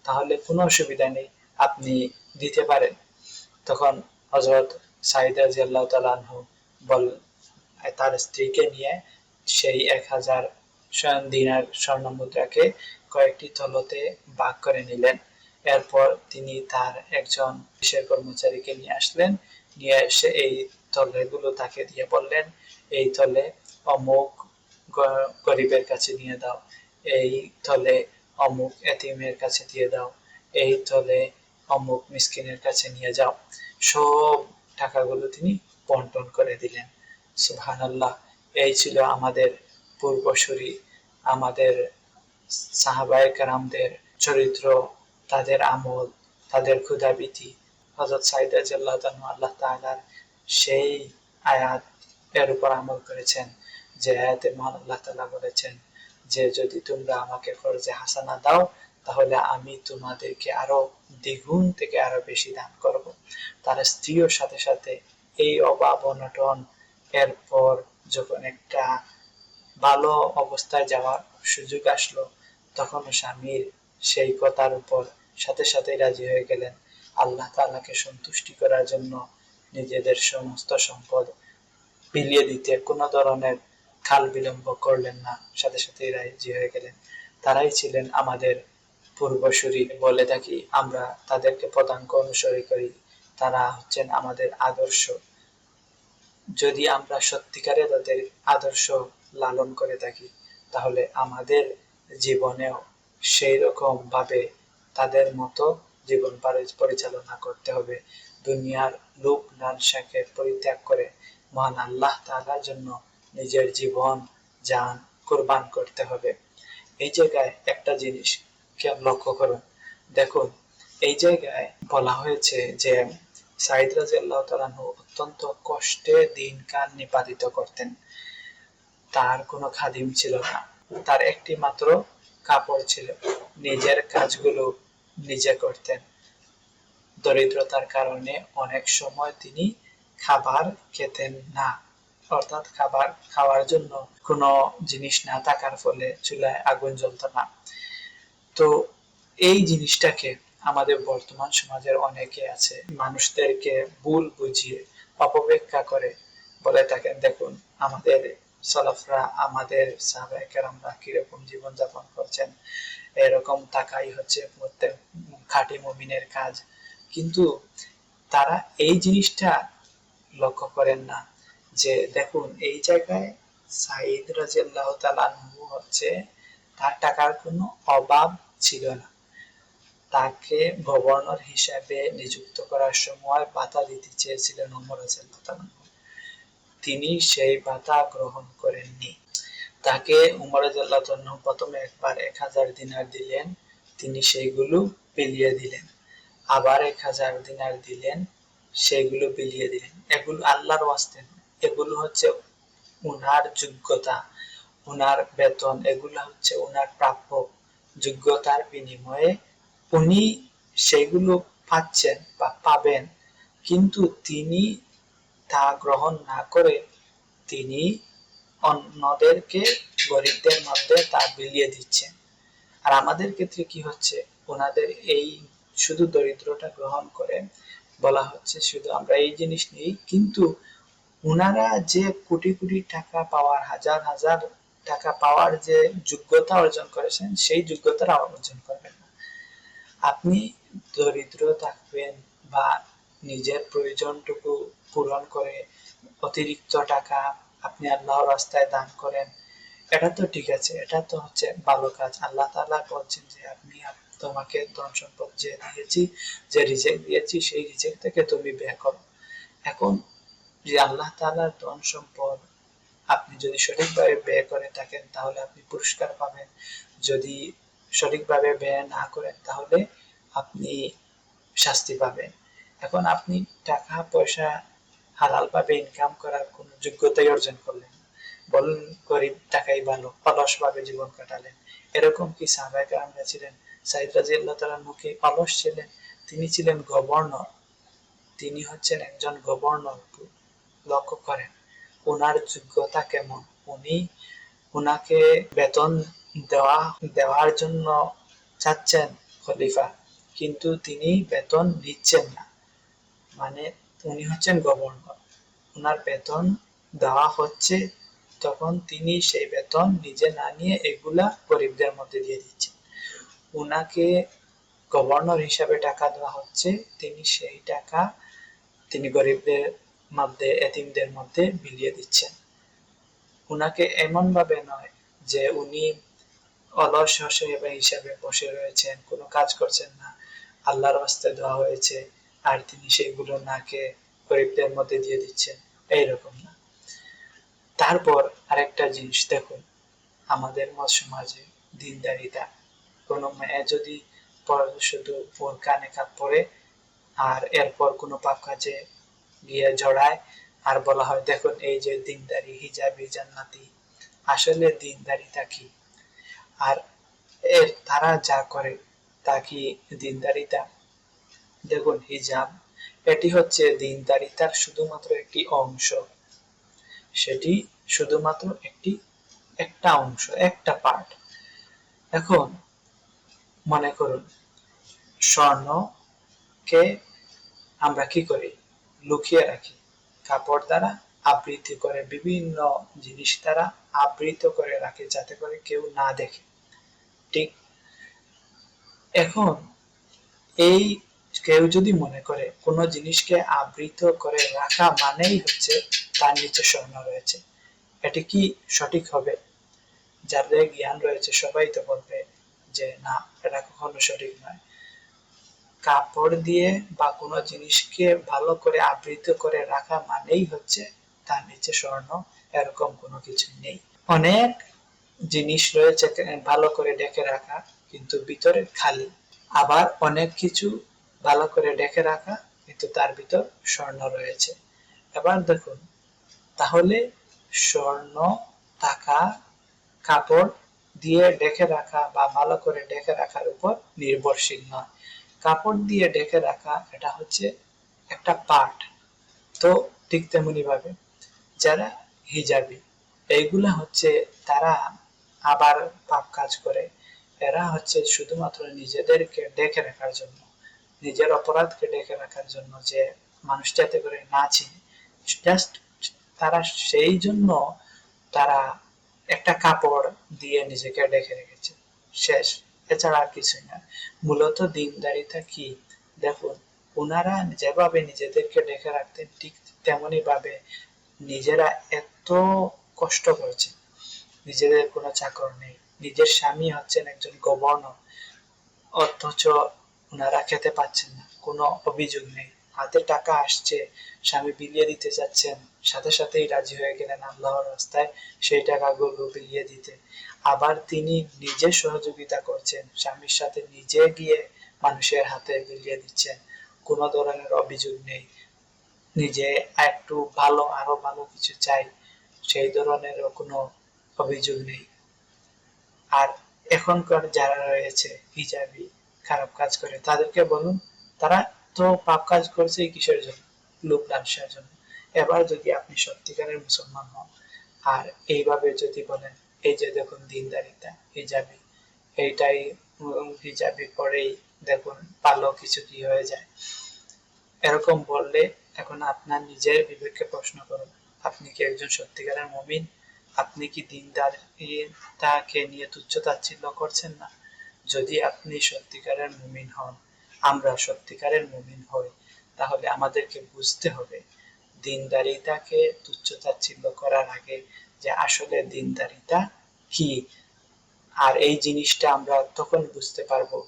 A: তাহলে কোনো অসুবিধা নেই, আপনি দিতে পারেন। তখন হযরত সাঈদ রাদিয়াল্লাহু তাআলা আনহু তার স্ত্রীকে নিয়ে সেই 1000 দিনার স্বর্ণ মুদ্রাকে কয়েকটি তলতে ভাগ করে নিলেন। এরপর তিনি তার একজন বিশেষ কর্মচারীকে নিয়ে আসলেন, নিয়ে এসে এই তলেগুলো তাকে দিয়ে বললেন, এই তলে অমুক গরিবের কাছে নিয়ে দাও, এই তলে অমুক এতিমের কাছে দিয়ে দাও, এই তলে অমুক মিসকিনের কাছে নিয়ে যাও। সব টাকাগুলো তিনি বন্টন করে দিলেন। সুবহানাল্লাহ। এই ছিল আমাদের পূর্বসূরি, আমাদের সাহাবায়ে কেরামদের চরিত্র, তাদের আমল, তাদের ক্ষুধাবীতি। হযরত সাঈদ রাদিয়াল্লাহু তাআলা আল্লাহ তাআলার সেই আয়াত এর উপর আমল করেছেন, যে আয়াতে মহান আল্লাহ তাআলা বলেছেন যে যদি তোমরা আমাকে ফরজে হাসানা দাও, তাহলে আমি তোমাদেরকে আরো দ্বিগুণ থেকে আরো বেশি দান করব। তার স্ত্রীও সাথে সাথে এই অভাব অনটন এরপর যখন একটা ভালো অবস্থায় যাওয়ার সুযোগ আসলো, তখন স্বামীর সেই কথার উপর সাথে সাথে রাজি হয়ে গেলেন। আল্লাহ তাআলাকে সন্তুষ্টি করার জন্য নিজেদের সমস্ত সম্পদ বিলিয়ে দিতে কোনো ধরনের কাল বিলম্ব করলেন না, সাথে সাথে রাজি হয়ে গেলেন। তারাই ছিলেন আমাদের পূর্বসূরি। বলে থাকি আমরা তাদেরকে পদাঙ্ক অনুসরণ করি, তারা হচ্ছেন আমাদের আদর্শ। যদি আমরা সত্যিকারে তাদের আদর্শ লালন করে থাকি, তাহলে আমাদের জীবনেও সেই রকম ভাবে তাদের মতো জীবন পরিচালনা করতে হবে। দুনিয়ার লোভ লালসাকে পরিত্যাগ করে মহান আল্লাহ তাআলার জন্য নিজের জীবন জান কুরবান করতে হবে। এই জায়গায় একটা জিনিস লক্ষ্য করুন, দেখুন এই জায়গায় বলা হয়েছে যে সাঈদ রাদিয়াল্লাহু তাআলা আনহু অত্যন্ত কষ্টে দিনকাল নিপাতিত করতেন। তার কোনো খাদিম ছিল না, তার একটি মাত্র কাপড় ছিল, নিজের কাজগুলো নিজে করতেন। দরিদ্রতার কারণে অনেক সময় তিনি খাবার খেতেন না, অর্থাৎ খাবার খাওয়ার জন্য কোনো জিনিস না থাকার ফলে চুলায় আগুন জ্বলত না। তো এই জিনিসটাকে আমাদের বর্তমান সমাজের অনেকে আছে মানুষদেরকে ভুল বুঝিয়ে অপব্যাখ্যা করে বলে থাকেন, দেখুন আমাদের সালাফরা, আমাদের সাহাবায়ে কেরামরা কিরকম জীবনযাপন করছেন, এরকম থাকাই হচ্ছে প্রত্যেক খাঁটি মুমিনের কাজ। কিন্তু তারা এই জিনিসটা লক্ষ্য করেন না যে দেখুন এই জায়গায় সাঈদ রাদিয়াল্লাহু তাআলা আনহু হচ্ছে তার টাকার কোনো অভাব ছিল না। তাকে গভর্নর হিসাবে নিযুক্ত করার সময় ভাতা দিতে চেয়েছিলেন ওমর রাদিয়াল্লাহু তাআলা, তিনি সেই ভাতা গ্রহণ করেননি। তাকে ওমর রাদিয়াল্লাহু তাআলা প্রথমে একবার 1000 দিনার দিলেন, তিনি সেইগুলো বিলিয়ে দিলেন। আবার 1000 দিনার দিলেন, সেগুলো বিলিয়ে দিলেন। এগুলো আল্লাহর ওয়াস্তে, এগুলো হচ্ছে উনার যোগ্যতা, উনার বেতন, এগুলো হচ্ছে উনার প্রাপ্য। যোগ্যতার বিনিময়ে উনি সেগুলো পাচ্ছেন বা পাবেন, কিন্তু তিনি তা গ্রহণ না করে তিনি অন্যদেরকে, গরিবদের মধ্যে তা বিলিয়ে দিচ্ছেন। আর আমাদের ক্ষেত্রে কি হচ্ছে, ওনাদের এই শুধু দরিদ্রতা গ্রহণ করে বলা হচ্ছে শুধু আমরা এই জিনিস নেই, কিন্তু ওনারা যে কোটি কোটি টাকা পাওয়ার, হাজার হাজার টাকা পাওয়ার যে যোগ্যতা অর্জন করেছেন, সেই যোগ্যতাটা অর্জন করবেন না। আপনি দরিদ্র থাকবেন বা নিজের প্রয়োজনটুকু পূরণ করে অতিরিক্ত টাকা আপনি আল্লাহর রাস্তায় দান করেন, এটা তো ঠিক আছে, এটা তো হচ্ছে ভালো কাজ। আল্লাহ তাআলা বলছেন যে আপনি তোমাকে ধন সম্পদ যে দিয়েছি, যে রিজিক দিয়েছি, সেই রিজিক থেকে তুমি ব্যয় করো। এখন যে আল্লাহ তাআলার ধন সম্পদ আপনি যদি সঠিকভাবে ব্যয় করে থাকেন, তাহলে আপনি পুরস্কার পাবেন। যদি সঠিকভাবে ব্যয় না করেন, তাহলে আপনি শাস্তি পাবেন। এখন আপনি টাকা পয়সা হালালভাবে ইনকাম করার কোনো যোগ্যতাই অর্জন করলেন, বলেন গরিব টাকাই ভালো, অলস ভাবে জীবন কাটালেন। এরকম কি সাহাবায়ে কেরামরা ছিলেন? সাঈদ রাদিয়াল্লাহু তাআলা মুখে অলস ছিলেন? তিনি ছিলেন গভর্নর, তিনি হচ্ছেন একজন গভর্নর। লক্ষ্য করেন ওনার যোগ্যতা কেমন। উনি, ওনাকে বেতন দেওয়ার জন্য চাচ্ছেন খলিফা, কিন্তু তিনি বেতন নিচ্ছেন না। মানে উনি হচ্ছেন গভর্নর, ওনার বেতন দেওয়া হচ্ছে, তখন তিনি সেই বেতন নিজে না নিয়ে এগুলা গরিবদের মধ্যে দিয়ে দিচ্ছেন। ওনাকে গভর্নর হিসাবে টাকা দেওয়া হচ্ছে, তিনি সেই টাকা তিনি গরিবদের মধ্যে, এতিমদের মধ্যে বিলিয়ে দিচ্ছেন। উনাকে এমন ভাবে নয় যে উনি অলস হিসাবে বসে রয়েছেন, কোনো কাজ করছেন না, আল্লাহর রাস্তে দেওয়া হয়েছে আর তিনি সেগুলো না খেয়ে গরিবদের মধ্যে দিয়ে দিচ্ছেন, এইরকম না। তারপর আরেকটা জিনিস দেখুন, আমাদের সমাজে দিনদারিতা, কোনো মেয়ে যদি শুধু বোরকা নিকাব পরে আর এরপর কোনো পাপ কাজে গিয়ে জড়ায় আর বলা হয় দেখুন এই যে দিনদারি, হিজাবি, জান্নাতি। আসলে দিনদারিতা কি? আর তারা যা করে তা কি দিনদারিতা? দেখুন হিজাব, এটি হচ্ছে দিনদারিতার শুধুমাত্র একটি অংশ। সেটি শুধুমাত্র একটা অংশ, একটা পার্ট। এখন মনে করুন স্বর্ণকে আমরা কি করি, লুকিয়ে রাখি কাপড় দ্বারা আবৃত করে, বিভিন্ন জিনিস দ্বারা আবৃত করে রাখে যাতে করে কেউ না দেখে। ঠিক এখন এই কেউ যদি মনে করে কোনো জিনিসকে আবৃত করে রাখা মানেই হচ্ছে তার নিচে স্বর্ণ রয়েছে, এটি কি সঠিক হবে? যাদের জ্ঞান রয়েছে সবাই তো বলবে যে না, এটা কখনো সঠিক নয়। কাপড় দিয়ে বা কোনো জিনিসকে ভালো করে আবৃত করে রাখা মানেই হচ্ছে তার নিচে স্বর্ণ, এরকম কোনো কিছু নেই। অনেক জিনিস রয়েছে ভালো করে ঢেকে রাখা কিন্তু ভিতরে খালি, আবার অনেক কিছু ভালো করে ঢেকে রাখা কিন্তু তার ভিতর স্বর্ণ রয়েছে। এবার দেখুন, তাহলে স্বর্ণ টাকা কাপড় দিয়ে ঢেকে রাখা বা ভালো করে ঢেকে রাখার উপর নির্ভরশীল নয়। কাপড় দিয়ে ঢেকে রাখা এটা হচ্ছে একটা পার্ট। তো ঠিক তেমনি ভাবে যারা হিজাবি, এইগুলা হচ্ছে তারা আবার পাপ কাজ করে। এরা হচ্ছে শুধুমাত্র নিজেদেরকে ঢেকে রাখার জন্য, নিজের অপরাধকে ঢেকে রাখার জন্য, যে মানুষ যাতে করে না চিনে, জাস্ট তারা সেই জন্য তারা একটা কাপড় দিয়ে নিজেকে ঢেকে রেখেছে, শেষ। এছাড়া আর কিছুই না। মূলত দিনদারিতা কি দেখুন, ওনারা যেভাবে নিজেদেরকে ঢেকে রাখতেন ঠিক তেমনি ভাবে নিজেরা এত কষ্ট করছে, নিজেদের কোনো চাকর নেই, নিজের স্বামী হচ্ছেন একজন গভর্নর, অথচ ওনারা খেতে পাচ্ছেন না, কোনো অভিযোগ নেই। হাতে টাকা আসছে, স্বামী বিলিয়ে দিতে চাচ্ছেন, সাথে সাথেই রাজি হয়ে গেলেন আল্লাহর রাস্তায় সেই টাকাগুলো বিলিয়ে দিতে। আবার তিনি নিজে সহযোগিতা করছেন, স্বামীর সাথে নিজে গিয়ে মানুষের হাতে বিলিয়ে দিচ্ছেন, কোনো ধরনের অভিযোগ নেই। নিজে একটু ভালো, আরো ভালো কিছু চাই, সেই ধরনেরও কোনো অভিযোগ নেই। আর এখনকার যারা রয়েছে হিজাবি, খারাপ কাজ করে, তাদেরকে বলুন, তারা তো পাপ কাজ করছে কিসের জন্য? লোক লালসার জন্য। এবার যদি আপনি সত্যিকারের মুসলমান হন আর এইভাবে যদি বলেন, এই যে দেখুন দিনদারিতা, হিজাবি, এইটাই হিজাবি পরেই দেখুন ভালো কিছু কি হয়ে যায়, এরকম বললে এখন আপনার নিজের বিবেককে প্রশ্ন করুন, আপনি কি একজন সত্যিকারের মুমিন? আপনি কি দিনদারিতাকে নিয়ে তুচ্ছ তাচ্ছিল্য করছেন না? যদি আপনি সত্যিকারের মুমিন হন, আমরা সত্যিকারের মুমিন হই, তাহলে আমাদেরকে বুঝতে হবে দিনদারিতাকে তুচ্ছ তাচ্ছিল্য করার আগে যে আসলে দিনদারিতা কি। আর এই জিনিসটা আমরা তখন বুঝতে পারবো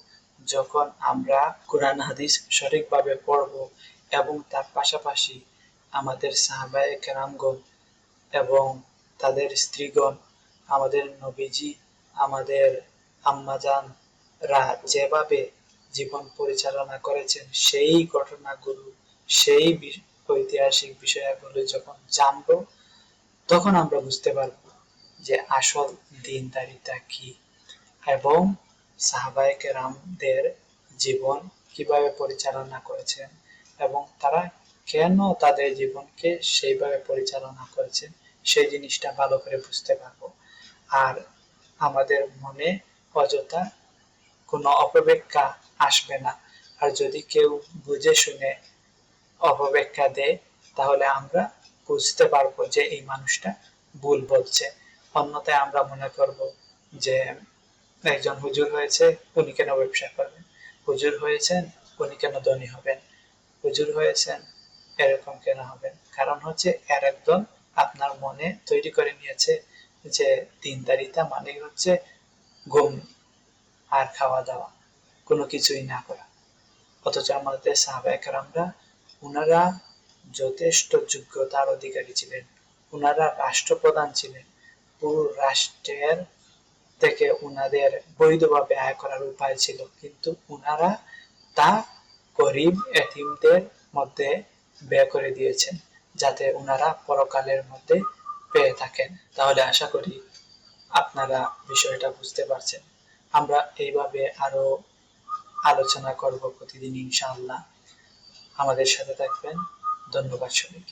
A: যখন আমরা কোরআন হাদিস সঠিকভাবে পড়ব এবং তার পাশাপাশি আমাদের সাহাবায়ে কেরামগণ এবং তাদের স্ত্রীগণ, আমাদের নবীজি, আমাদের আম্মাজানরা যেভাবে জীবন পরিচালনা করেছেন সেই ঘটনাগুলো, সেই ঐতিহাসিক বিষয়গুলো যখন জানব, তখন আমরা বুঝতে পারব যে আসল দিনদারিতা কি এবং সাহাবায়ে কেরামদের জীবন কিভাবে পরিচালনা করেছেন এবং তারা কেন তাদের জীবনকে সেইভাবে পরিচালনা করেছেন, সেই জিনিসটা ভালো করে বুঝতে পারবো। আর আমাদের মনে অযথা কোনো অপব্যাখ্যা আসবে না। আর যদি কেউ বুঝে শুনে অপব্যাখ্যা দেয়, তাহলে আমরা বুঝতে পারবো যে এই মানুষটা ভুল বলছে। অন্যথায় আমরা মনে করব যে একজন হুজুর হয়েছে, উনি কেন ব্যবসা করবেন, হুজুর হয়েছেন উনি কেন ধনী হবেন, হুজুর হয়েছেন এরকম কেন হবেন? কারণ হচ্ছে এর একদম আপনার মনে তৈরি করে নিয়েছে যে দিনদারিতা মানে হচ্ছে ঘুম আর খাওয়া দাওয়া, কোনো কিছুই না করা। অথচ আমাদের সাহাবায়ে কেরামরা, উনারা যথেষ্ট যোগ্যতার অধিকারী ছিলেন, উনারা রাষ্ট্রপ্রধান ছিলেন, পুরো রাষ্ট্রের থেকে উনাদের বৈধভাবে আয় করার উপায় ছিল, কিন্তু উনারা তা গরিব এতিমদের মধ্যে ব্যয় করে দিয়েছেন যাতে উনারা পরকালের মধ্যে পেয়ে থাকেন। তাহলে আশা করি আপনারা বিষয়টা বুঝতে পারছেন। আমরা এইভাবে আরো আলোচনা করব প্রতিদিন ইনশাআল্লাহ। আমাদের সাথে থাকবেন। ধন্যবাদ সবাইকে।